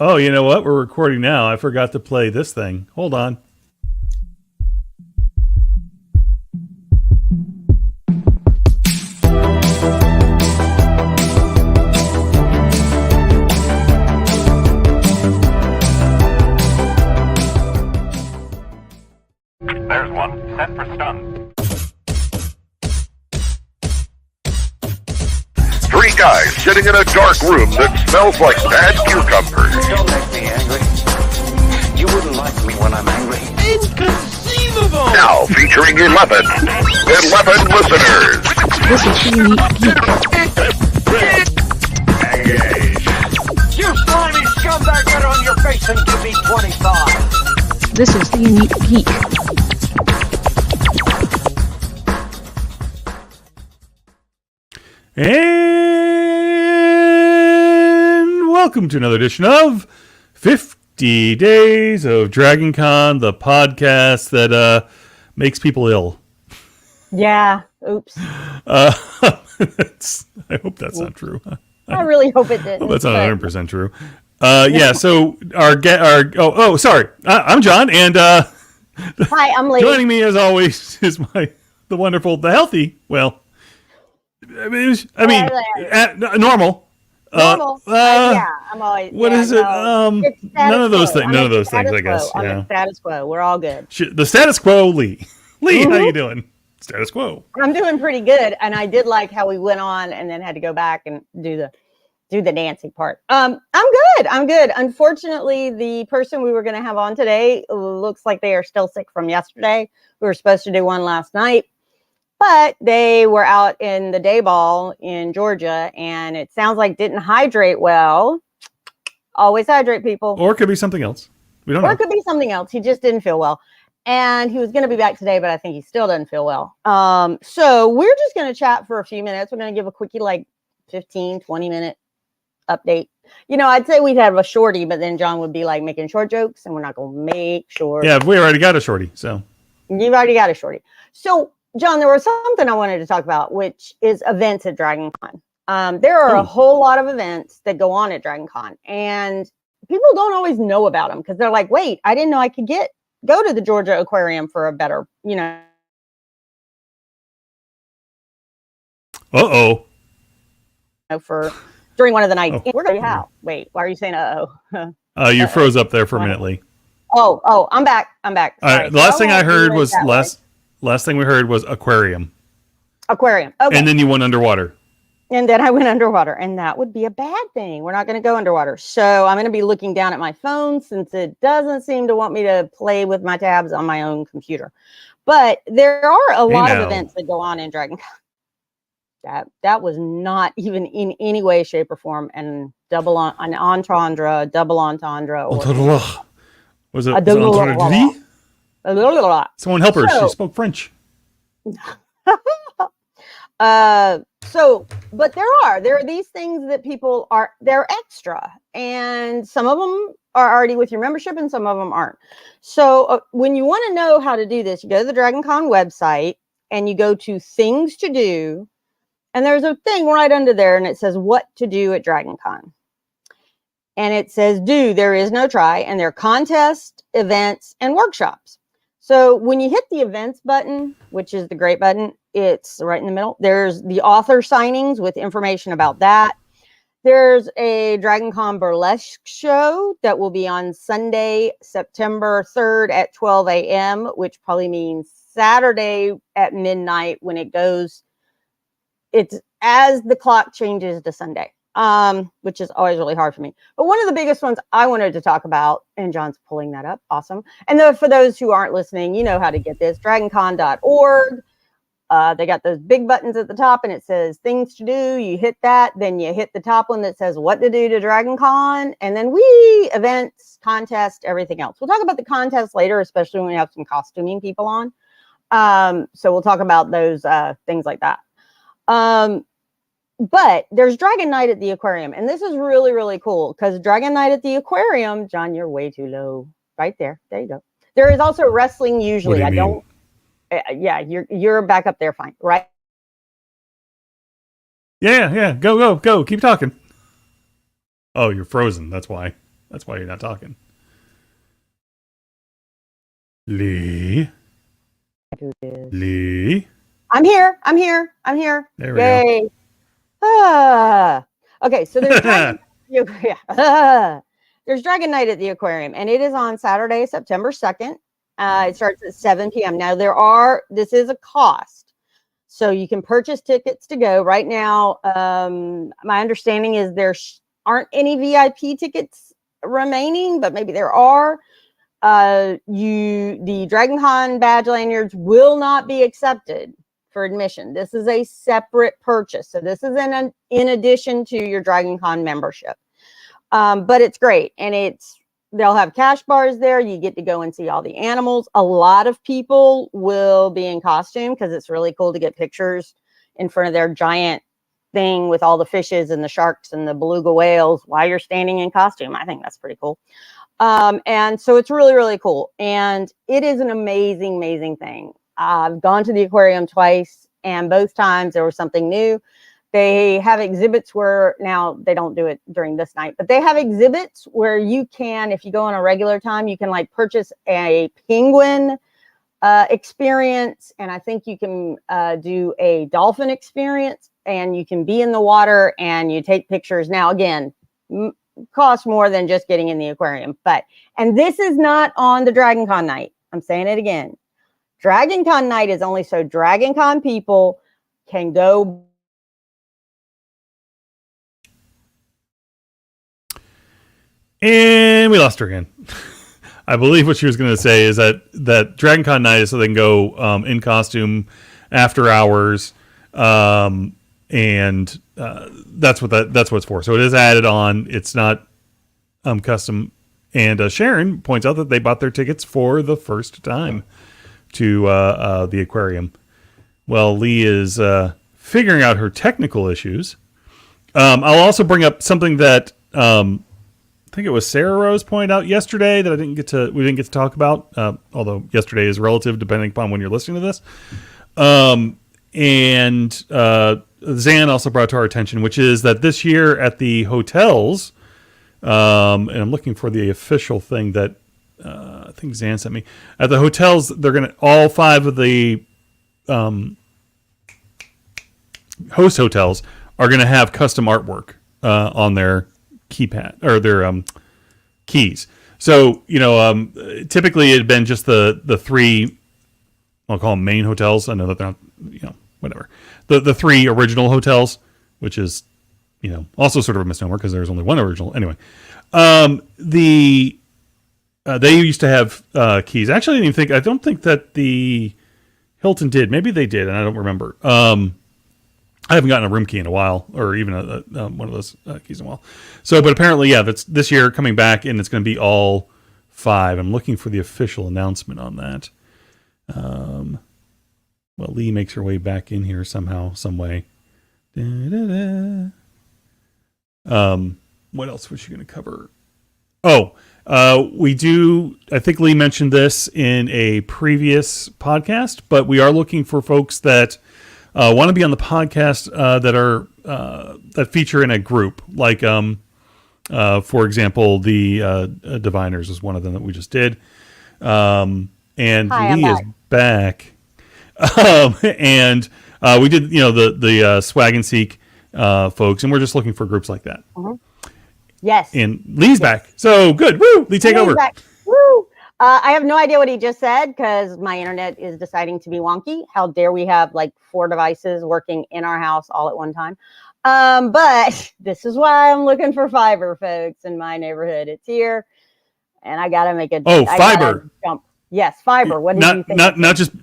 Oh, you know what? We're recording now. I forgot to play this thing. Hold on. There's one. Set for stun. Three guys sitting in a dark room that smells like bad cucumbers. Don't make me angry. You wouldn't like me when I'm angry. Inconceivable! Now featuring 11 listeners. This is the Unique Geek. Engage. You slimy scumbag, get on your face and give me 25. This is the Unique Geek. And welcome to another edition of 50 Days of Dragon Con, the podcast that makes people ill. Yeah. Oops. I hope that's not true. I really hope it didn't. That's not 100% true. Yeah, so sorry. I'm John, and Hi, I'm Leigh. joining me as always is the healthy, normal. Normal. Yeah, I'm always. What yeah, is it? no. It's status None of those quo. things. None of those things, I guess. I'm Yeah. in status quo. We're all good. The status quo, Leigh. Leigh, how you doing? Status quo. I'm doing pretty good, and I did like how we went on and then had to go back and do the dancing part. I'm good. I'm good. Unfortunately, the person we were going to have on today looks like they are still sick from yesterday. We were supposed to do one last night, but they were out in the day ball in Georgia, and it sounds like didn't hydrate well. Always hydrate, people. Or it could be something else. We don't know. Or it could be something else. He just didn't feel well. And he was going to be back today, but I think he still doesn't feel well. So we're just going to chat for a few minutes. We're going to give a quickie, like 15, 20-minute update. You know, I'd say we'd have a shorty, but then John would be like making short jokes, and we're not going to make short. Yeah, we already got a shorty, so. You've already got a shorty. So, John, there was something I wanted to talk about, which is events at Dragon Con. There are a whole lot of events that go on at Dragon Con, and people don't always know about them because they're like, wait, I didn't know I could go to the Georgia Aquarium for a better, for during one of the nights. We're going to how? Wait, why are you saying uh-oh? You froze up there for a minute, Leigh. Oh, I'm back. Sorry. All right, the last thing I heard was last thing we heard was aquarium. Aquarium. Okay. And then you went underwater. And then I went underwater, and that would be a bad thing. We're not going to go underwater. So I'm going to be looking down at my phone since it doesn't seem to want me to play with my tabs on my own computer. But there are a lot of events that go on in Dragon Con. That was not even in any way, shape, or form an entendre. Was it entendre? Someone help her. She spoke French. But there are these things that they're extra, and some of them are already with your membership and some of them aren't. So when you want to know how to do this, you go to the Dragon Con website and you go to things to do, and there's a thing right under there and it says what to do at Dragon Con. And it says there is no try, and there are contests, events, and workshops. So when you hit the events button, which is the great button, it's right in the middle. There's the author signings with information about that. There's a Dragon Con burlesque show that will be on Sunday, September 3rd at 12 a.m., which probably means Saturday at midnight when it goes. It's as the clock changes to Sunday, which is always really hard for me. But one of the biggest ones I wanted to talk about, and John's pulling that up. Awesome. And for those who aren't listening, you know how to get this, dragoncon.org. They got those big buttons at the top and it says things to do. You hit that, then you hit the top one that says what to do to Dragon Con, and then events, contest, everything else. We'll talk about the contest later, especially when we have some costuming people on. So we'll talk about those things like that. But there's Dragon Night at the Aquarium, and this is really, really cool because Dragon Night at the Aquarium, John, you're way too low. Right there. There you go. There is also wrestling usually. What do you mean? Yeah, you're back up there fine, right? Yeah. Go. Keep talking. Oh, you're frozen. That's why. That's why you're not talking. Leigh. Leigh. I'm here. I'm here. I'm here. There we go. Okay, so there's there's Dragon Night at the aquarium, and it is on Saturday, September 2nd. It starts at 7 p.m. Now this is a cost, so you can purchase tickets to go right now. My understanding is there aren't any VIP tickets remaining, but maybe there are. The Dragon Con badge lanyards will not be accepted for admission. This is a separate purchase. So this is in addition to your Dragon Con membership. But it's great. And they'll have cash bars there. You get to go and see all the animals. A lot of people will be in costume because it's really cool to get pictures in front of their giant thing with all the fishes and the sharks and the beluga whales while you're standing in costume. I think that's pretty cool. And so it's really, really cool. And it is an amazing, amazing thing. I've gone to the aquarium twice, and both times there was something new. They have exhibits where, now they don't do it during this night, but they have exhibits where you can, if you go on a regular time, you can like purchase a penguin experience. And I think you can do a dolphin experience, and you can be in the water and you take pictures. Now, again, cost more than just getting in the aquarium, and this is not on the Dragon Con night. I'm saying it again. Dragon Con night is only so Dragon Con people can go. And we lost her again. I believe what she was going to say is that Dragon Con night is so they can go in costume after hours, and that's what it's for. So it is added on. It's not custom. And Sharon points out that they bought their tickets for the first time to the aquarium. Well, Leigh is figuring out her technical issues. I'll also bring up something that I think it was Sarah Rose pointed out yesterday that we didn't get to talk about. Although yesterday is relative depending upon when you're listening to this. And Zan also brought to our attention, which is that this year at the hotels, and I'm looking for the official thing that I think Zan sent me. At the hotels, they're going to, all 5 of the host hotels are going to have custom artwork on their keypad or their keys. So, typically it had been just the 3, I'll call them main hotels. I know that they're not, whatever. The 3 original hotels, which is, also sort of a misnomer because there's only one original. Anyway, they used to have keys. Actually, I don't think that the Hilton did. Maybe they did, and I don't remember. I haven't gotten a room key in a while, or even one of those keys in a while. So, but apparently, yeah, that's this year coming back, and it's going to be all 5. I'm looking for the official announcement on that. Well, Leigh makes her way back in here somehow, some way. What else was she going to cover? Oh, we do. I think Leigh mentioned this in a previous podcast, but we are looking for folks that want to be on the podcast that feature in a group. Like, for example, the Diviners is one of them that we just did. And Hi, Leigh is back. And we did, the Swag and Seek folks, and we're just looking for groups like that. Mm-hmm. Yes. And Lee's back. So good. Woo! Lee, take over. Back. Woo! I have no idea what he just said because my internet is deciding to be wonky. How dare we have like 4 devices working in our house all at one time? But this is why I'm looking for fiber, folks, in my neighborhood. It's here. And I got to make a fiber. Jump. Yes, fiber. What did you think? Not just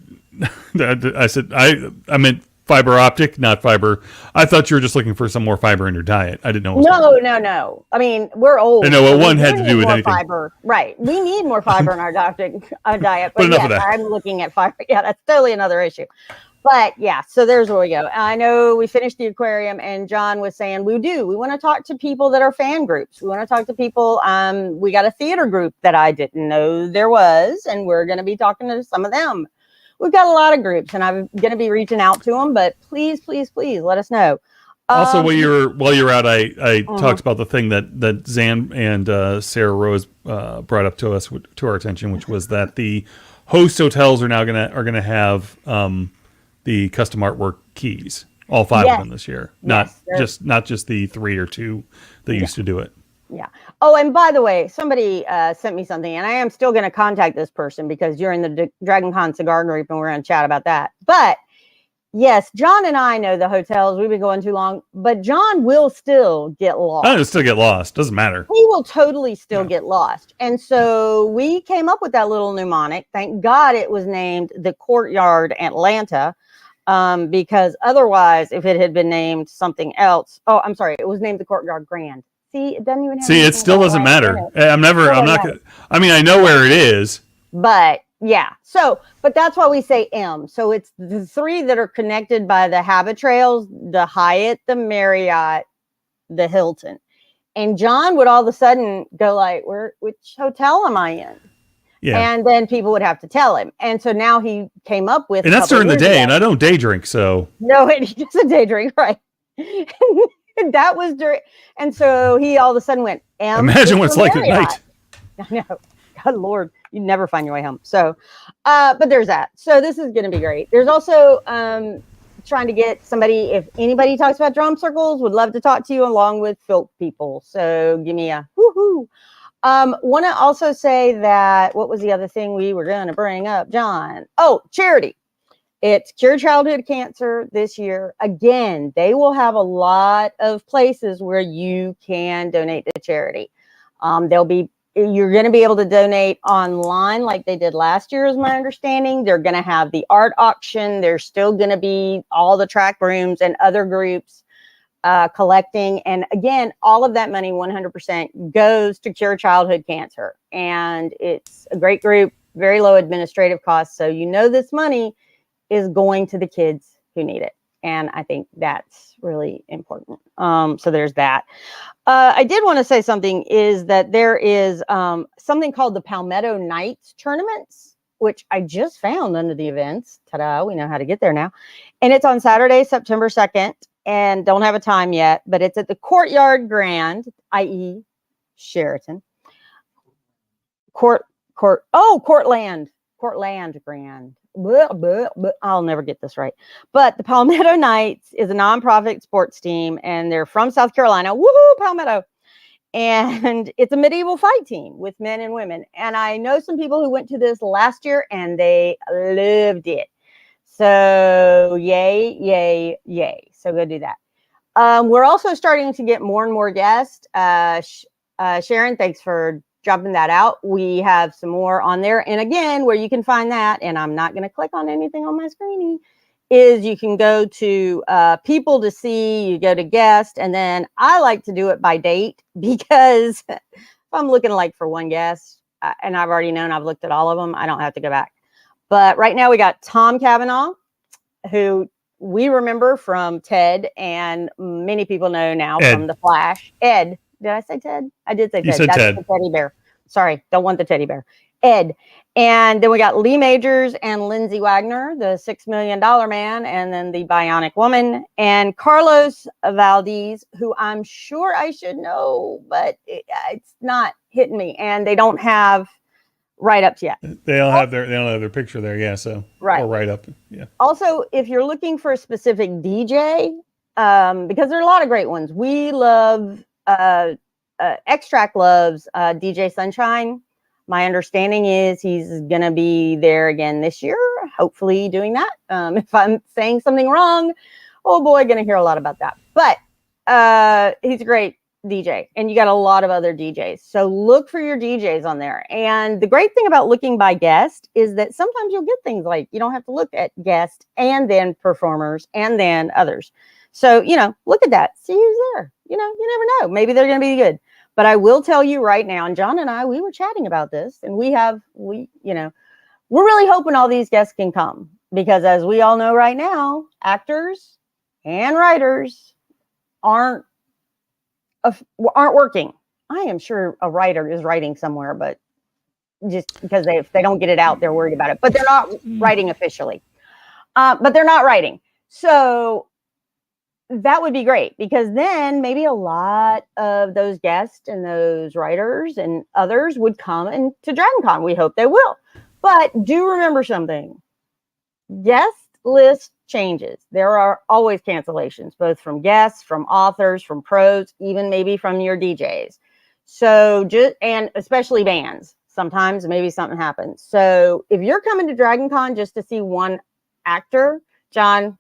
I said I meant fiber optic, not fiber. I thought you were just looking for some more fiber in your diet. I didn't know. No. I mean, we're old. I know what one had to do with anything. Fiber, right? We need more fiber in our diet. But enough of that. I'm looking at fiber. Yeah, that's totally another issue. But yeah, so there's where we go. I know we finished the aquarium, and John was saying we want to talk to people that are fan groups. We want to talk to people. We got a theater group that I didn't know there was, and we're going to be talking to some of them. We've got a lot of groups, and I'm going to be reaching out to them, but please let us know. Also, while you're out, I talked about the thing that Zan and Sarah Rose brought up to our attention, which was that the host hotels are now gonna have the custom artwork keys, all 5 of them this year, not just the 3 or 2 that used to do it. Yeah. Oh, and by the way, somebody sent me something, and I am still going to contact this person because you're in the Dragon Con cigar group, and we're going to chat about that. But yes, John and I know the hotels. We've been going too long, but John will still get lost. I'll still get lost. Doesn't matter. He will totally still get lost. And so we came up with that little mnemonic. Thank God it was named the Courtyard Atlanta, because otherwise, if it had been named something else, I'm sorry, it was named the Courtyard Grand. See, it doesn't even have it still doesn't matter. I'm not gonna, I mean, I know where it is. But yeah, but that's why we say M. So it's the 3 that are connected by the habit trails, the Hyatt, the Marriott, the Hilton. And John would all of a sudden go like, which hotel am I in? Yeah. And then people would have to tell him. And so now he came up with, and that's during the day, and I don't day drink, so. No, he doesn't day drink, right? That was during, and so he all of a sudden went, imagine what it's like at night. I know. God Lord, you never find your way home. So, but there's that. So this is going to be great. There's also trying to get somebody, if anybody talks about drum circles, would love to talk to you along with Filk people. So give me a woohoo. Want to also say that, what was the other thing we were going to bring up, John? Oh, charity. It's Cure Childhood Cancer this year. Again, they will have a lot of places where you can donate to charity. You're going to be able to donate online like they did last year, is my understanding. They're going to have the art auction. There's still going to be all the track rooms and other groups collecting. And again, all of that money, 100%, goes to Cure Childhood Cancer. And it's a great group, very low administrative costs. So this money is going to the kids who need it. And I think that's really important. So there's that. I did want to say something, is that there is something called the Palmetto Nights tournaments, which I just found under the events. Ta-da, we know how to get there now. And it's on Saturday, September 2nd, and don't have a time yet, but it's at the Courtyard Grand, i.e. Sheraton. Courtland Grand. I'll never get this right. But the Palmetto Knights is a nonprofit sports team, and they're from South Carolina. Woohoo, Palmetto. And it's a medieval fight team with men and women. And I know some people who went to this last year, and they loved it. So yay, yay, yay. So go do that. We're also starting to get more and more guests. Sharon, thanks for dropping that out. We have some more on there. And again, where you can find that, and I'm not going to click on anything on my screen, is you can go to people to see, you go to guest, and then I like to do it by date, because if I'm looking like for one guest, and I've already known I've looked at all of them, I don't have to go back. But right now we got Tom Cavanaugh, who we remember from Ted, and many people know now from The Flash. Ed. Did I say Ted? I did say Ted. You said That's Ted. the teddy bear. Sorry, don't want the teddy bear. Ed. And then we got Lee Majors and Lindsay Wagner, the $6 million man, and then the Bionic Woman, and Carlos Valdez, who I'm sure I should know, but it's not hitting me. And they don't have write-ups yet. They don't have their picture there, yeah. So right. Or write-up, yeah. Also, if you're looking for a specific DJ, because there are a lot of great ones. We love. Extract loves DJ Sunshine. My understanding is he's going to be there again this year, hopefully doing that. If I'm saying something wrong, oh boy, going to hear a lot about that. But he's a great DJ, and you got a lot of other DJs. So look for your DJs on there. And the great thing about looking by guest is that sometimes you'll get things like you don't have to look at guest and then performers and then others. So, look at that. See who's there. You never know. Maybe they're going to be good. But I will tell you right now, and John and I, we were chatting about this, and we're really hoping all these guests can come, because as we all know right now, actors and writers aren't working. I am sure a writer is writing somewhere, but just because if they don't get it out, they're worried about it. But they're not writing officially. But they're not writing. So that would be great, because then maybe a lot of those guests and those writers and others would come to DragonCon. We hope they will. But do remember something. Guest list changes. There are always cancellations, both from guests, from authors, from pros, even maybe from your DJs. So and especially bands. Sometimes maybe something happens. So if you're coming to DragonCon just to see one actor, John,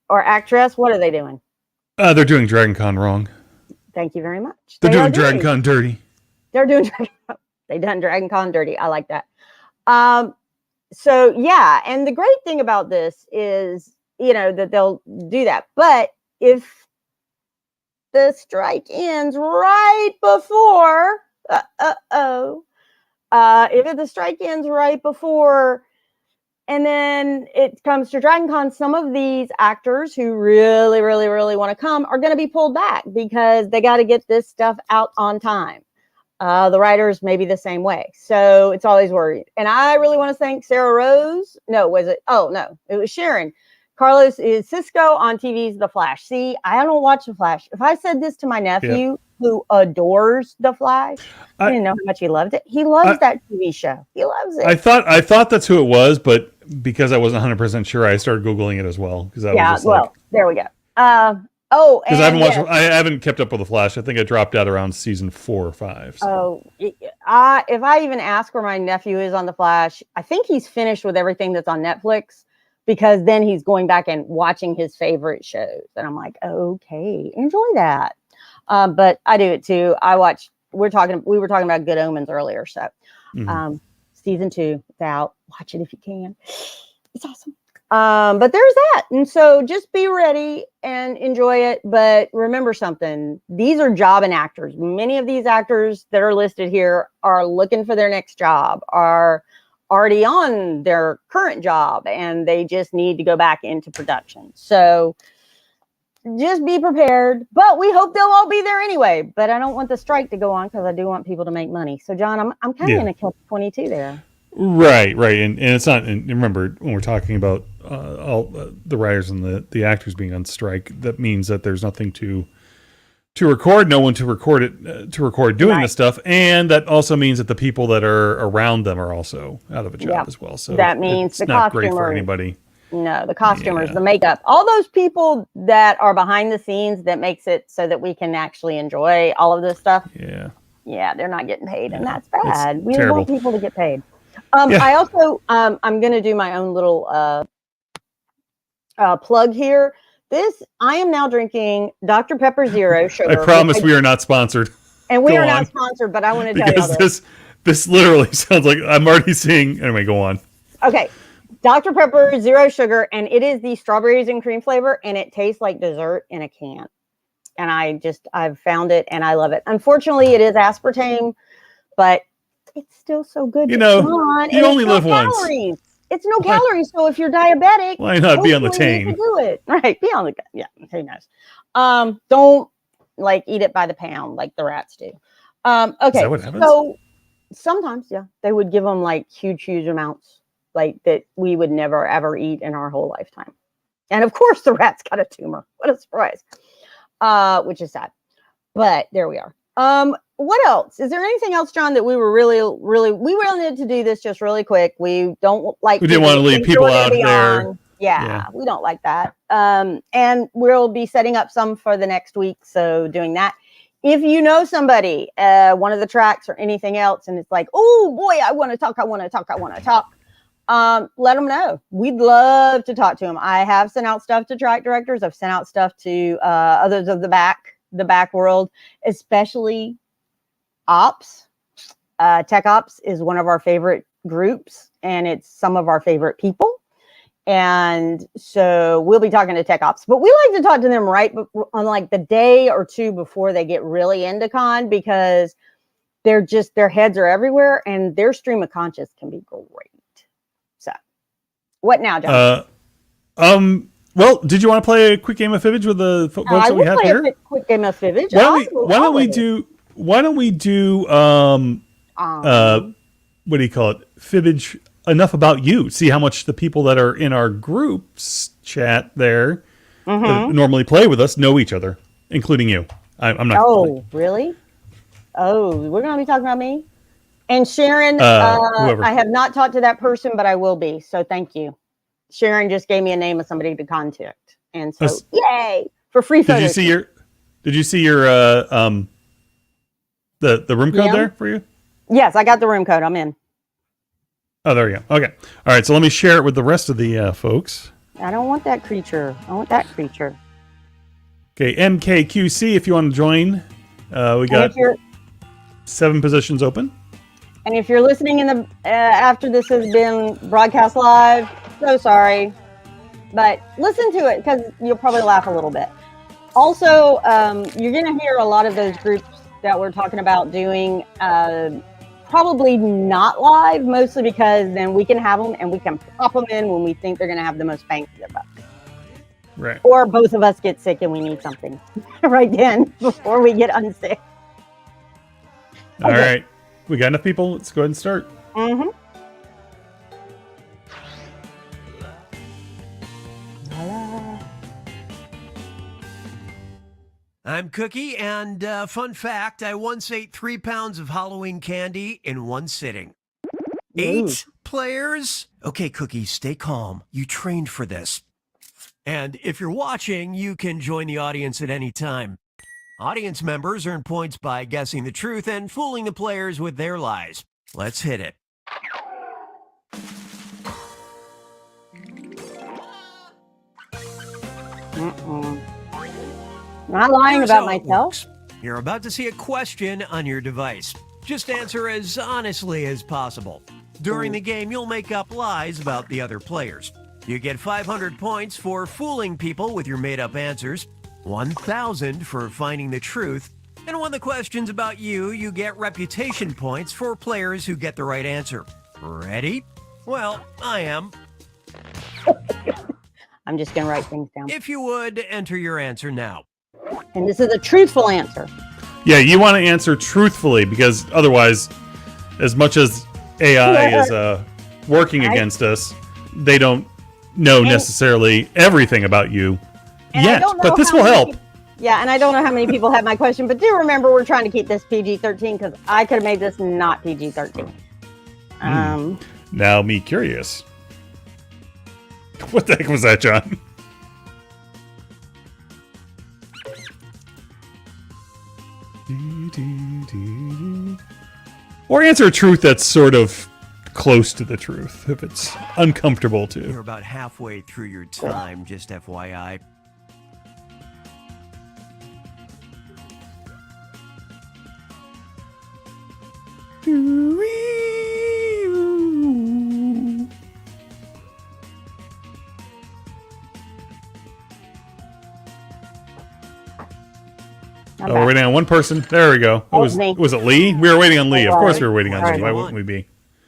or actress, what are they doing? They're doing DragonCon wrong. Thank you very much. They're doing DragonCon dirty. They're doing they done DragonCon dirty. I like that. So yeah, and the great thing about this is, that they'll do that. But if the strike ends right before, if the strike ends right before, and then it comes to DragonCon, some of these actors who really, really, really want to come are going to be pulled back because they got to get this stuff out on time. The writers may be the same way. So it's always worried. And I really want to thank Sarah Rose. No, was it? Oh, no, it was Sharon. Carlos is Cisco on TV's The Flash. See, I don't watch The Flash. If I said this to my nephew, who adores The Flash, I didn't know how much he loved it. He loves that TV show. He loves it. I thought that's who it was, but because I wasn't 100% sure, I started Googling it as well. Because there we go. Because I haven't kept up with The Flash. I think I dropped out around season 4 or 5. So. If I even ask where my nephew is on The Flash, I think he's finished with everything that's on Netflix, because then he's going back and watching his favorite shows. And I'm like, okay, enjoy that. But I do it too. We were talking about Good Omens earlier. So season 2, it's out. Watch it if you can. It's awesome. But there's that. And so just be ready and enjoy it. But remember something, these are jobbing actors. Many of these actors that are listed here are looking for their next job, are already on their current job, and they just need to go back into production. So just be prepared, but we hope they'll all be there anyway. But I don't want the strike to go on, because I do want people to make money. So John, I'm kind of in a catch-22 there. Right. And it's not. And remember, when we're talking about all the writers and the actors being on strike, that means that there's nothing to record, no one to record it, doing this stuff, and that also means that the people that are around them are also out of a job as well. So that means it's the not costumers, great for anybody. No, the costumers, the makeup, all those people that are behind the scenes that makes it so that we can actually enjoy all of this stuff. Yeah, they're not getting paid, and that's bad. We want people to get paid. I also, I'm going to do my own little plug here. I am now drinking Dr. Pepper Zero Sugar. I promise we are not sponsored. And we are not sponsored, but I want to tell you this literally sounds like I'm already seeing. Anyway, go on. Okay. Dr. Pepper Zero Sugar, and it is the strawberries and cream flavor, and it tastes like dessert in a can. And I've found it, and I love it. Unfortunately, it is aspartame, but it's still so good. You only live once. It's no calories, so if you're diabetic, why not be on the tame? Do it right. Be on the who knows? Don't eat it by the pound like the rats do. Okay, is that what happens? So sometimes, they would give them huge amounts, that we would never ever eat in our whole lifetime. And of course, the rats got a tumor. What a surprise! Which is sad, but there we are. What else? Is there anything else, John, that we were we wanted to do this just really quick. We don't like. We didn't want to leave people out there. Yeah, we don't like that. And we'll be setting up some for the next week. So doing that. If you know somebody, one of the tracks or anything else, and it's like, oh boy, I want to talk. Let them know. We'd love to talk to them. I have sent out stuff to track directors. I've sent out stuff to others of the back world, especially ops. Tech ops is one of our favorite groups, and it's some of our favorite people. And so we'll be talking to tech ops, but we like to talk to them right on the day or two before they get really into con, because their heads are everywhere, and their stream of conscious can be great. So what now, John? Well, did you want to play a quick game of Fibbage with the folks that we have here? Quick game of Fibbage. Why don't we do what do you call it? Fibbage enough about you. See how much the people that are in our groups chat there that normally play with us know each other, including you. I'm not. Oh, really? Oh, we're going to be talking about me? And Sharon, whoever. I have not talked to that person, but I will be. So thank you. Sharon just gave me a name of somebody to contact. And so, yay! For free photos. Did you see your the room code there for you? Yes, I got the room code. I'm in. Oh, there you go. Okay. All right. So let me share it with the rest of the folks. I don't want that creature. I want that creature. Okay. MKQC, if you want to join, we got 7 positions open. And if you're listening in the after this has been broadcast live, so sorry, but listen to it because you'll probably laugh a little bit. Also, you're going to hear a lot of those groups that we're talking about doing probably not live, mostly because then we can have them and we can pop them in when we think they're going to have the most bang for their buck. Right. Or both of us get sick and we need something right then before we get unsick. All right. We got enough people. Let's go ahead and start. Mm-hmm. I'm Cookie, and fun fact, I once ate 3 pounds of Halloween candy in one sitting. 8 players? Okay, Cookie, stay calm. You trained for this. And if you're watching, you can join the audience at any time. Audience members earn points by guessing the truth and fooling the players with their lies. Let's hit it. Not lying Here's about how it myself. works. You're about to see a question on your device. Just answer as honestly as possible. During the game, you'll make up lies about the other players. You get 500 points for fooling people with your made-up answers, 1,000 for finding the truth, and when the question's about you, you get reputation points for players who get the right answer. Ready? Well, I am. I'm just going to write things down. If you would, enter your answer now. And this is a truthful answer. Yeah, you want to answer truthfully because otherwise, as much as AI is working against us, they don't know necessarily everything about you yet. But this will help. Yeah, and I don't know how many people have my question, but do remember we're trying to keep this PG-13 because I could have made this not PG-13. Now, me curious. What the heck was that, John? Or answer a truth that's sort of close to the truth, if it's uncomfortable to. You're about halfway through your time, just FYI. Oh, we're waiting on one person. There we go. Was me. Was it Lee? We were waiting on Lee. Of course we were waiting on Sorry. Lee. Why wouldn't we be?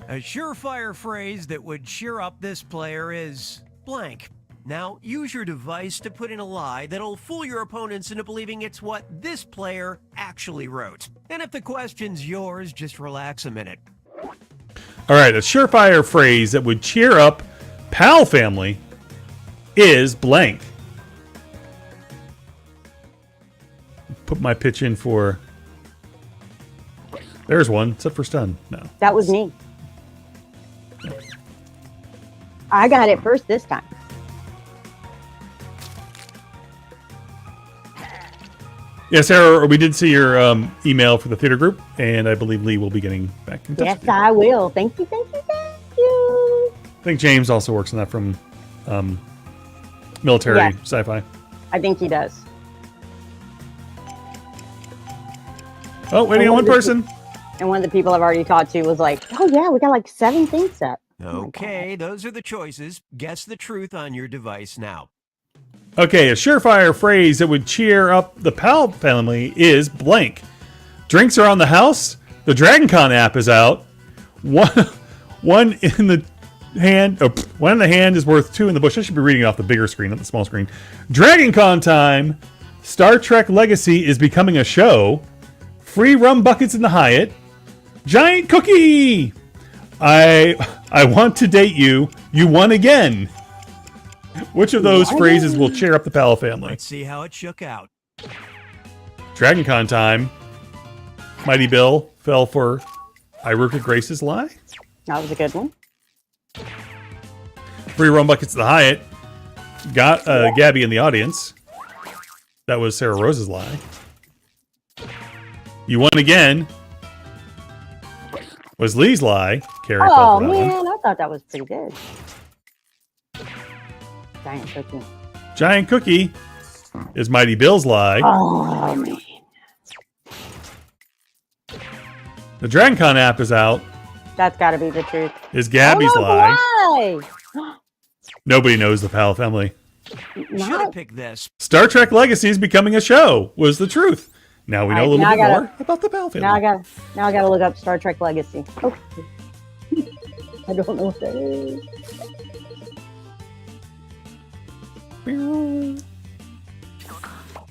A surefire phrase that would cheer up this player is blank. Now, use your device to put in a lie that'll fool your opponents into believing it's what this player actually wrote. And if the question's yours, just relax a minute. All right, a surefire phrase that would cheer up Pal family is blank. Put my pitch in for... There's one, except for stun. No. That was me. I got it first this time. Yeah, Sarah, we did see your email for the theater group, and I believe Lee will be getting back in touch Yes, with you. I will. Thank you, thank you, thank you. I think James also works on that from military Yes. sci-fi. I think he does. Oh, waiting on one person. And one of the people I've already talked to was like, oh yeah, we got like 7 things set. Okay, those are the choices. Guess the truth on your device now. Okay, a surefire phrase that would cheer up the Pal family is blank. Drinks are on the house. The DragonCon app is out. One in the hand. One in the hand is worth 2 in the bush. I should be reading it off the bigger screen, not the small screen. DragonCon time. Star Trek Legacy is becoming a show. Free rum buckets in the Hyatt. Giant cookie. I want to date you. You won again. Which of those phrases will cheer up the Powell family? Let's see how it shook out. Dragon Con time. Mighty Bill fell for Iruka Grace's lie. That was a good one. Free rum buckets to the Hyatt. Got Gabby in the audience. That was Sarah Rose's lie. You won again. Was Lee's lie. Carrie fell Oh for that man, one. I thought that was pretty good. Giant cookie. Giant Cookie is Mighty Bill's lie. Oh man. The Dragon Con app is out. That's got to be the truth. Is Gabby's Oh, lie. why? Nobody knows the Powell family. Should have Not, picked this. Star Trek Legacy is becoming a show. Was the truth. Now we know a little now I bit gotta- more about the Powell family. now I gotta look up Star Trek Legacy. Oh. I don't know what that is.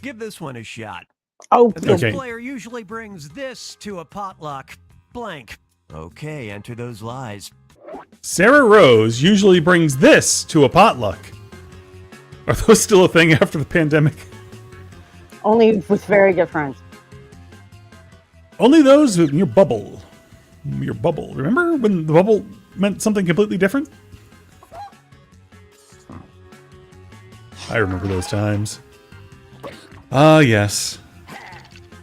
Give this one a shot. Oh, This Okay. player usually brings this to a potluck. Blank. Okay, enter those lies. Sarah Rose usually brings this to a potluck. Are those still a thing after the pandemic? only with very good friends. Only those in your bubble. Your bubble. Remember when the bubble meant something completely different? I remember those times. Ah, yes.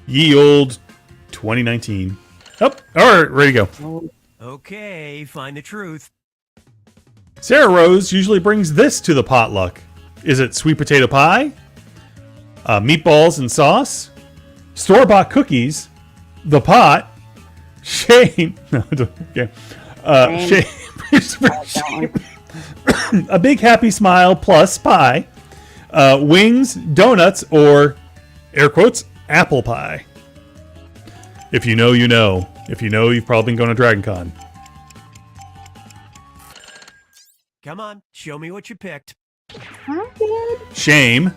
Ye old 2019. Oh, all right, ready to go. Okay, find the truth. Sarah Rose usually brings this to the potluck. Is it sweet potato pie? Meatballs and sauce? Store-bought cookies? The pot? Shame. No, okay. Shame. A big happy smile plus pie. Wings, donuts, or, air quotes, apple pie. If you know, you know. If you know, you've probably been going to Dragon Con. Come on, show me what you picked. I did. Shame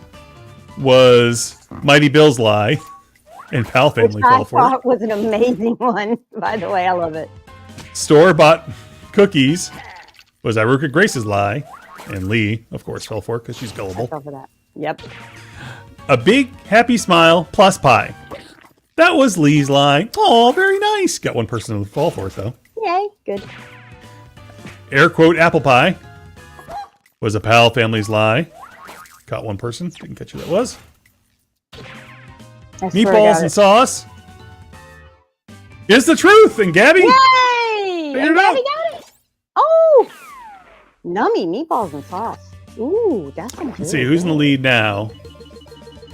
was Mighty Bill's lie, and Pal Which family I fell for it. thought was an amazing one. By the way, I love it. Store-bought cookies was Iruka Grace's lie, and Lee, of course, fell for it because she's I gullible. fell for that. Yep. A big happy smile plus pie. That was Lee's lie. Oh, very nice. Got one person to fall for it though. Yay. Good. Air quote apple pie was a Pal family's lie. Got one person. Didn't catch who that was. I swear to Meatballs God, and sauce is the truth. And Gabby, Yay! Figured And it out. Gabby got it. Oh, nummy meatballs and sauce. Ooh, that's good. let's see who's in the lead now.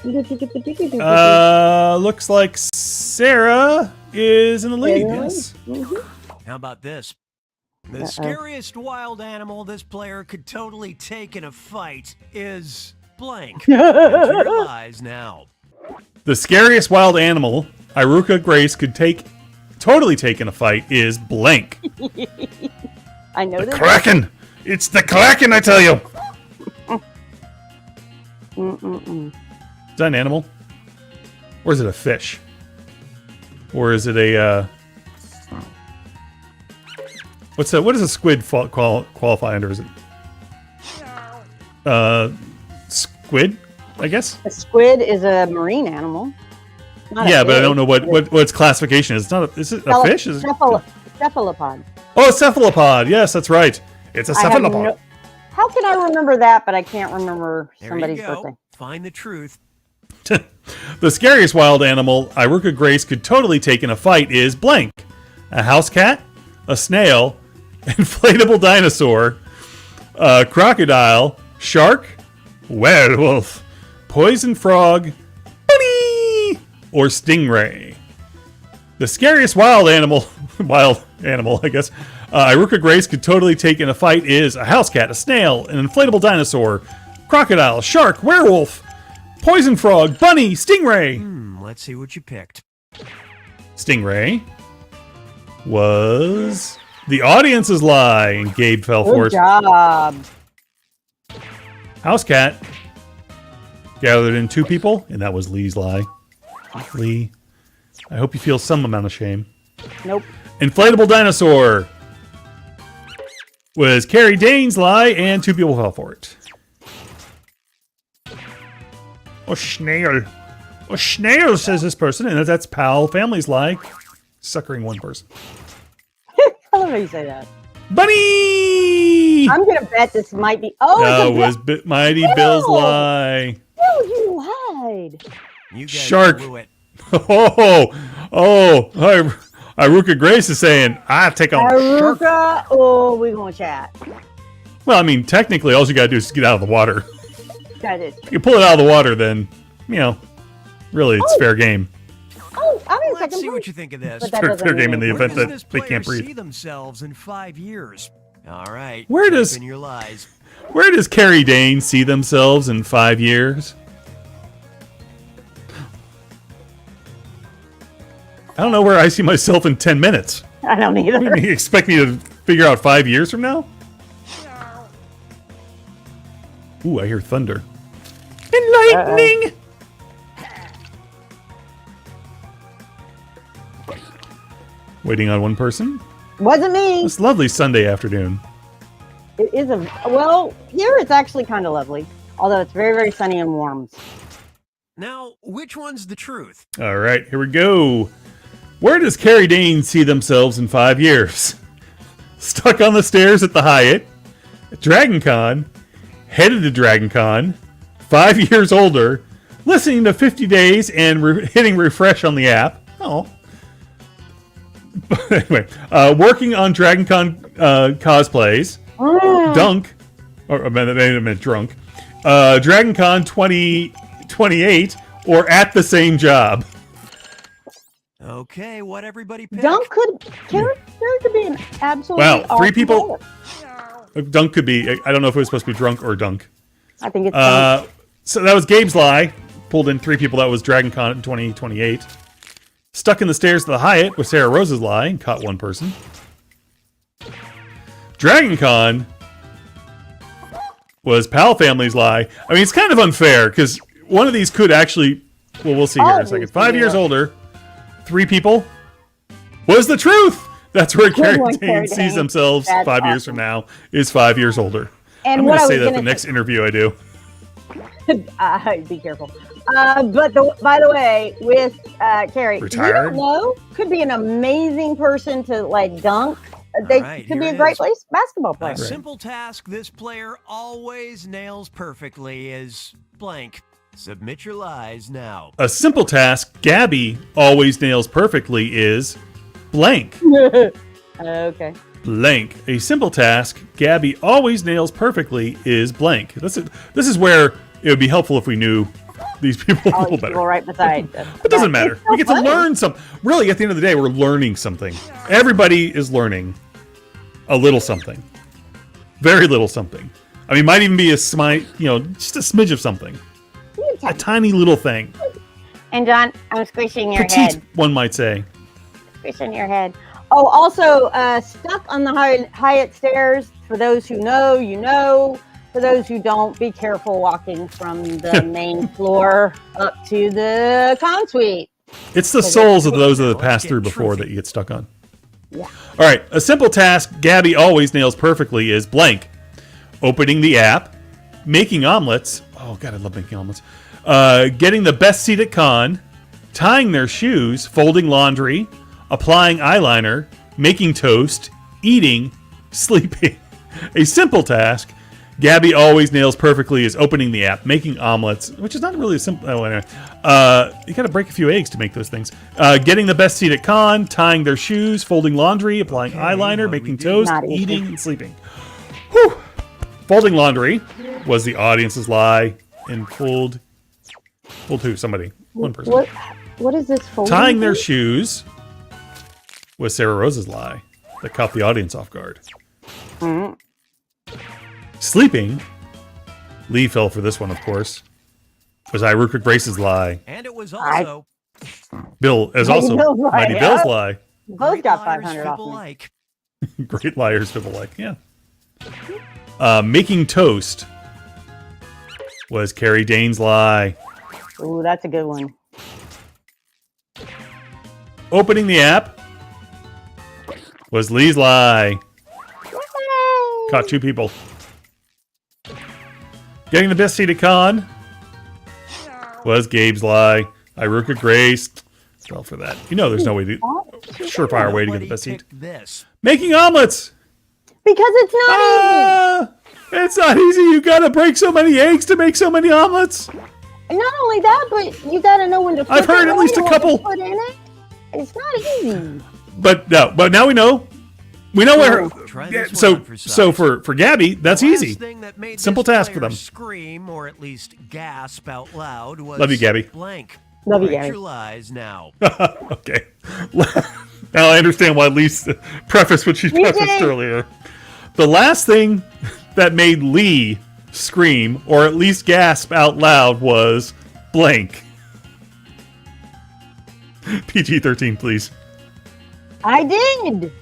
Uh, Looks like Sarah is in the lead. Yes. How about this? The scariest wild animal this player could totally take in a fight is blank. Enter your lies now. The scariest wild animal Iruka Grace could totally take in a fight is blank. I know The this. Kraken! It's the Kraken, I tell you! Is that an animal? Or is it a fish? Or is it a, what does a squid qualify under? Is it, squid, I guess? A squid is a marine animal. Not a Yeah, but I fish. don't know what its classification is. It's not is it a fish? Is it, Cephalopod. oh, a cephalopod. Yes, that's right. It's a I have cephalopod. no- How can I remember that, but I can't remember There somebody's you go. birthday? Find the truth. The scariest wild animal Iruka Grace could totally take in a fight is blank. A house cat, a snail, inflatable dinosaur, a crocodile, shark, werewolf, poison frog, bunny, or stingray. The scariest wild animal, I guess, Iruka Grace could totally take in a fight is a house cat, a snail, an inflatable dinosaur, crocodile, shark, werewolf, poison frog, bunny, stingray. Let's see what you picked. Stingray was the audience's lie, and Gabe fell for Good it. job. House cat gathered in 2 people, and that was Lee's lie. Lee, I hope you feel some amount of shame. Nope. Inflatable dinosaur was Carrie Dane's lie, and 2 people fell for it. Oh, snail. Oh, snail, says this person. And that's pal family's lie. Suckering one person. I love how you say that. Bunny! I'm gonna bet this might be. Oh, No, it's it a was Mighty Bill's lie. Bill, you lied. You guys Shark. blew it. Iruka Grace is saying, I take on shark. Aruka. Oh, we gonna chat. Well, I mean, technically, all you gotta do is get out of the water. That is. You pull it out of the water, then, really, it's fair game. Oh, I'm in Let's second see what place. you think of this. But that Fair doesn't game in the mean event Where that does this they player can't breathe. see themselves in 5 years? All right. Where type does- in your lies? Where does Carrie Dane see themselves in 5 years? I don't know where I see myself in 10 minutes. I don't either. You expect me to figure out 5 years from now? Ooh, I hear thunder. And lightning! Waiting on one person. Wasn't me. It's lovely Sunday afternoon. It is a well. Here it's actually kind of lovely, although it's very, very sunny and warm. Now, which one's the truth? All right, here we go. Where does Carrie Dane see themselves in 5 years? Stuck on the stairs at the Hyatt, at Dragon Con, headed to Dragon Con, 5 years older, listening to 50 Days and hitting refresh on the app. Oh. Anyway, working on Dragon Con cosplays, dunk, or I meant drunk, Dragon Con 2028, or at the same job. Okay, what everybody picked? Dunk Carrie could be an absolute. Wow, 3 awesome people. player. Dunk could be, I don't know if it was supposed to be drunk or dunk. I think it's. Dunk. So that was Gabe's lie. Pulled in 3 people. That was Dragon Con in 2028. Stuck in the stairs to the Hyatt with Sarah Rose's lie and caught 1 person. Dragon Con was Pal Family's lie. I mean, it's kind of unfair because one of these could actually. Well, we'll see here in a second. 5 years older, 3 people. Was the truth? That's where Carrie one, Dane Carrie sees Dane. themselves That's 5 years awesome. from now. Is 5 years older. And I'm what going to I say was that the gonna next interview I do. Be careful. But by the way, with Carrie, Retired? you don't know, could be an amazing person to like dunk. They right, could here be a it great is. basketball player. A simple task this player always nails perfectly is blank. Submit your lies now. A simple task Gabby always nails perfectly is blank. Okay. Blank. A simple task Gabby always nails perfectly is blank. This is where it would be helpful if we knew these people a All little these better. people right beside. It doesn't matter. We get to learn something. Really, at the end of the day, we're learning something. Everybody is learning a little something. Very little something. I mean, might even be just a smidge of something. A tiny little thing. And John, I'm squishing your Petite, head. one might say. Squishing your head. Oh, also, stuck on the Hyatt stairs. For those who know, you know. For those who don't, be careful walking from the main floor up to the con suite. It's the souls of those that have passed through before that you get stuck on. Yeah. All right. A simple task Gabby always nails perfectly is blank. Opening the app, making omelets. Oh, God, I love making omelets. Getting the best seat at con, tying their shoes, folding laundry, applying eyeliner, making toast, eating, sleeping. A simple task Gabby always nails perfectly is opening the app, making omelets, which is not really a simple. Oh, anyway. You got to break a few eggs to make those things. Getting the best seat at con, tying their shoes, folding laundry, applying eyeliner, making toast, Not easy. eating, and sleeping. Whew. Folding laundry was the audience's lie, and fooled who? Somebody, one person. What is this for? Tying their shoes was Sarah Rose's lie that caught the audience off guard. Sleeping, Lee fell for this one, of course, was Iruka Grace's lie. And it was also Bill is Mighty also Bill's lie, Mighty yeah. Bill's lie. Both great got liars 500 fib off me. alike. Great liars, people like, yeah. Making toast was Carrie Dane's lie. Ooh, that's a good one. Opening the app was Lee's lie. Caught 2 people. Getting the best seat at con was Gabe's lie. Iruka Grace fell for that. You know, there's no way to surefire way to get the best seat. This. Making omelets. Because it's not easy. It's not easy. You gotta break so many eggs to make so many omelets. And not only that, but you got to know when to. I've heard at least a couple. Put in it. It's not easy. But now we know. We know where. Try Yeah, this one on so size. for Gabby, that's The last easy. thing that made Simple this task for player them. Scream or at least gasp out loud was Love you, Gabby. blank. Love you, Write Gabby. your lies now. Okay. Now I understand why Lee's prefaced what she prefaced earlier. The last thing that made Lee scream or at least gasp out loud was blank. PG-13, please. I did.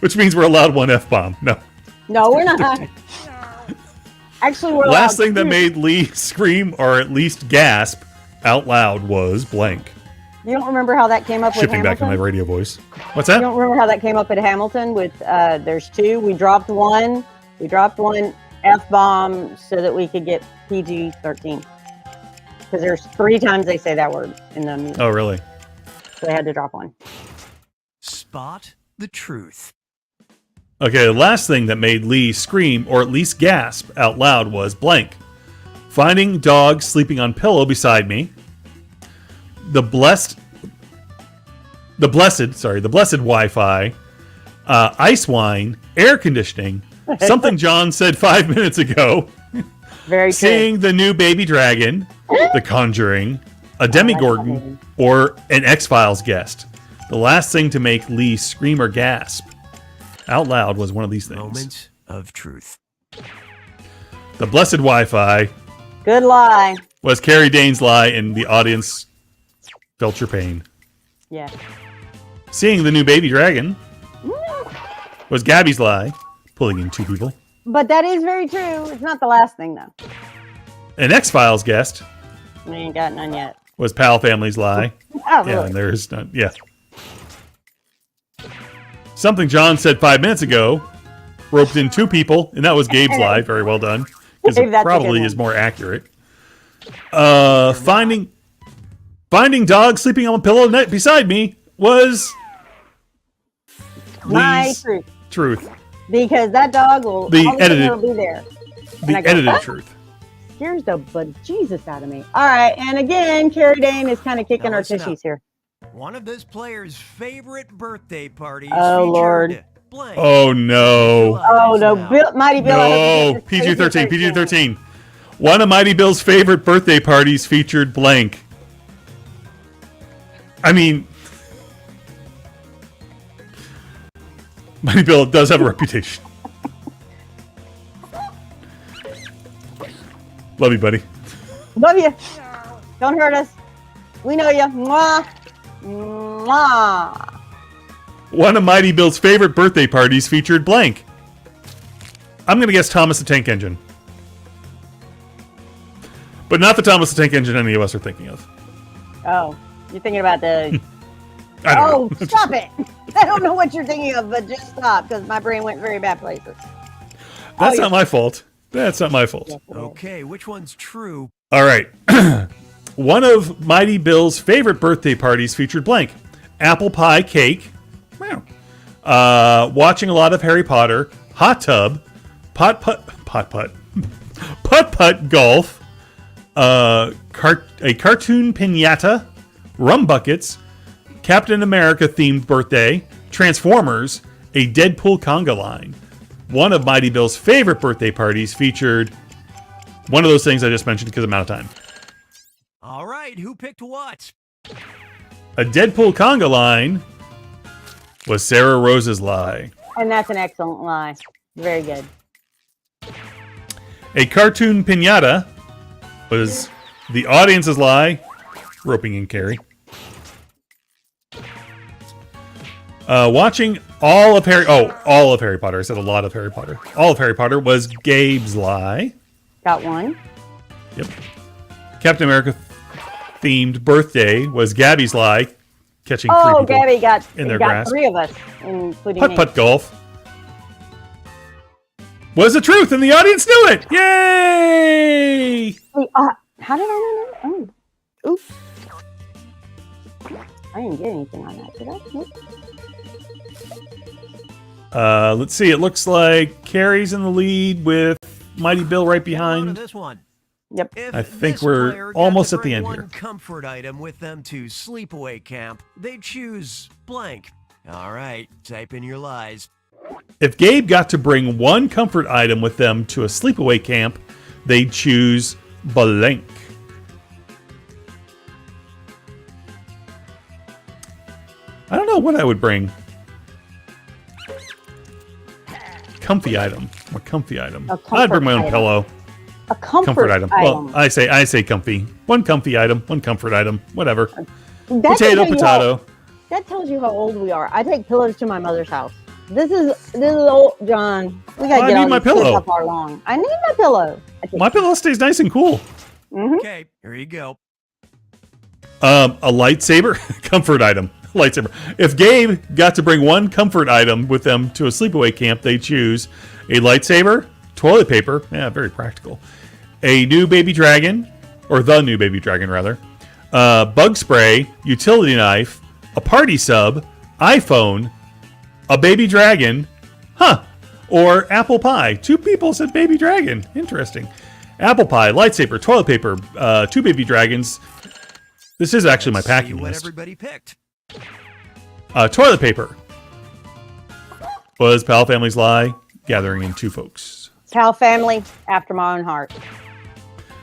Which means we're allowed one F-bomb. No. No, we're not. Actually, we're Last allowed thing that two. made Lee scream or at least gasp out loud was blank. You don't remember how that came up with Shifting back to Hamilton? my radio voice. What's You that? don't remember how that came up at Hamilton with there's two. We dropped one. We dropped one F-bomb so that we could get PG-13. Because there's 3 times they say that word in the movie. Oh, really? So they had to drop one. Spot the truth. Okay, the last thing that made Lee scream or at least gasp out loud was blank. Finding dog sleeping on pillow beside me. The blessed Wi-Fi, ice wine, air conditioning, something John said 5 minutes ago, Very true. seeing the new baby dragon, The Conjuring, a Demigorgon, or an X-Files guest. The last thing to make Lee scream or gasp out loud was one of these things. Moment of truth. The blessed Wi-Fi Good lie. was Carrie Dane's lie, and the audience felt your pain. Yeah. Seeing the new baby dragon was Gabby's lie, pulling in 2 people. But that is very true. It's not the last thing, though. An X-Files guest We ain't got none yet. was Pal Family's lie. Oh, Yeah, really? and there's none. Yeah. Something John said 5 minutes ago roped in 2 people, and that was Gabe's lie. Very well done. Because Gabe, it that's a good probably one. is more accurate. Finding dog sleeping on a pillow beside me was My Lee's truth. truth. Because that dog will The always edited- will be there. The And I go, edited "Huh?" truth. Here's the bejesus out of me. All right, and again, Carrie Dane is kind of kicking Now our listen up. tissues here. One of this player's favorite birthday parties Oh, featured Lord. blank. Oh no. Oh no, Now. Bill, Mighty Bill. I hope No. you get this PG-13. PG-13. One of Mighty Bill's favorite birthday parties featured blank. I mean, Mighty Bill does have a reputation. Love you, buddy. Love you. Don't hurt us. We know you. Mwah. Mwah. One of Mighty Bill's favorite birthday parties featured blank. I'm going to guess Thomas the Tank Engine. But not the Thomas the Tank Engine any of us are thinking of. Oh, you're thinking about the. I don't Oh, know. stop it! I don't know what you're thinking of, but just stop because my brain went very bad places. That's yeah. not my fault. That's not my fault. Okay, which one's true? All right. One of Mighty Bill's favorite birthday parties featured blank. Apple pie cake. Wow. Watching a lot of Harry Potter. Hot tub. Putt-putt golf. A cartoon pinata. Rum buckets. Captain America themed birthday. Transformers. A Deadpool conga line. One of Mighty Bill's favorite birthday parties featured one of those things I just mentioned because I'm out of time. All right, who picked what? A Deadpool conga line was Sarah Rose's lie. And that's an excellent lie. Very good. A cartoon pinata was the audience's lie, roping in Carrie. Watching all of Harry Potter. I said a lot of Harry Potter. All of Harry Potter was Gabe's lie. Got one. Yep. Captain America themed birthday was Gabby's lie, catching 3 Oh, people Gabby got in their got grasp. 3 of us, including Putt me. putt golf was the truth, and the audience knew it. Yay! Wait, how did I know that? Oh, Oops. I didn't get anything on that, did I? Nope. Let's see. It looks like Carrie's in the lead with Mighty Bill right On to behind. this one. Yep. If I think this we're player got almost to at the bring end one here. comfort item with them to sleepaway camp, they choose blank. All right, type in your lies. If Gabe got to bring one comfort item with them to a sleepaway camp, they'd choose blank. I don't know what I would bring. Comfy item. What comfy item? A I'd bring my own comfort pillow. A comfort, Comfort item. Well, I say comfy. One comfy item. One comfort item. Whatever. That Potato, tells you potato. That tells you how old we are. I take pillows to my mother's house. This is old, John. We gotta I get need all my these kids pillow. how far along. I need my pillow. My pillow stays nice and cool. Okay, here you go. A lightsaber, comfort item. Lightsaber. If Gabe got to bring one comfort item with them to a sleepaway camp, they choose a lightsaber, toilet paper, yeah, very practical, a new baby dragon, or the new baby dragon rather, bug spray, utility knife, a party sub, iPhone, a baby dragon, or apple pie. 2 people said baby dragon. Interesting. Apple pie, lightsaber, toilet paper, 2 baby dragons. This is actually my Let's packing see what list. everybody picked. Toilet paper was Pal Family's lie, gathering in 2 folks. Cal family after my own heart.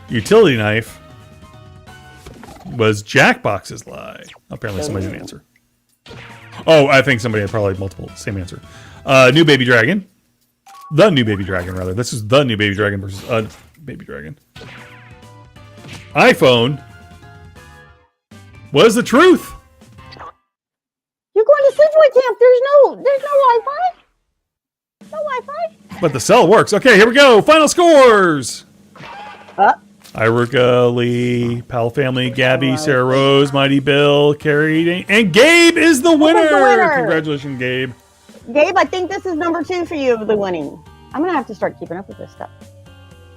Utility knife was Jackbox's lie. Apparently somebody didn't answer. Oh, I think somebody had probably multiple, same answer. New baby dragon. The new baby dragon, rather. This is the new baby dragon versus baby dragon. iPhone was the truth. You're going to sleepaway camp. There's no Wi-Fi. No Wi-Fi. But the cell works. Okay, here we go. Final scores. Iruka, Lee, Pal Family, Gabby, Sarah Rose, Mighty Bill, Carrie, and Gabe is the winner. Congratulations, Gabe. Gabe, I think this is number 2 for you of the winning. I'm gonna have to start keeping up with this stuff.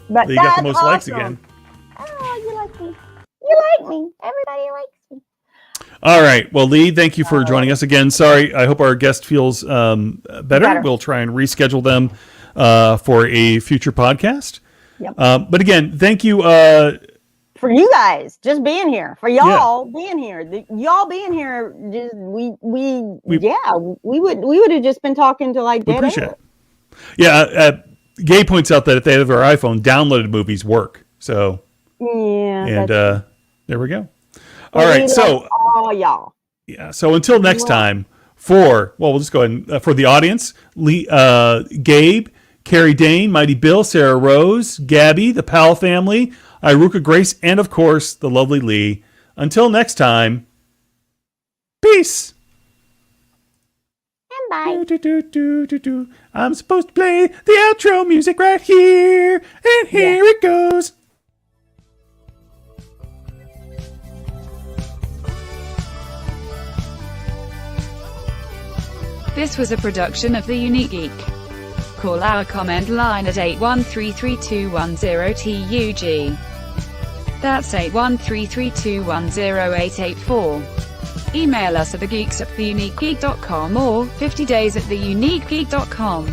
But Lee got that's the most awesome. likes again. Oh, you like me. You like me. Everybody likes me. All right. Well, Lee, thank you for joining us again. Sorry. I hope our guest feels better. We'll try and reschedule them for a future podcast. Yep. But again, thank you. For you guys, just being here. For y'all being here. Y'all being here. Just we would have just been talking to like We dead appreciate air. it. Yeah. Gabe points out that if they have their iPhone, downloaded movies work. So, Yeah. and there we go. Well, All right. we So, love all y'all. yeah. So until next time, we'll just go ahead and, for the audience, Lee, Gabe, Carrie Dane, Mighty Bill, Sarah Rose, Gabby, the Powell family, Iruka Grace, and of course, the lovely Lee. Until next time, peace. And bye. I'm supposed to play the outro music right here, and here it goes. This was a production of The Unique Geek. Call our comment line at 8133210TUG. That's 81332108884. Email us at thegeeks@theuniquegeek.com or 50days@theuniquegeek.com.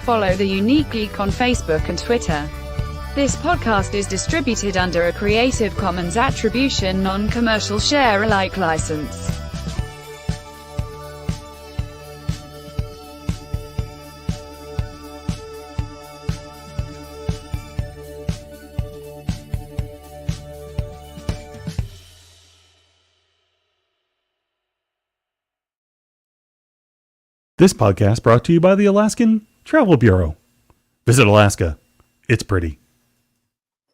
Follow The Unique Geek on Facebook and Twitter. This podcast is distributed under a Creative Commons Attribution Non-Commercial Share-alike license. This podcast brought to you by the Alaskan Travel Bureau. Visit Alaska. It's pretty.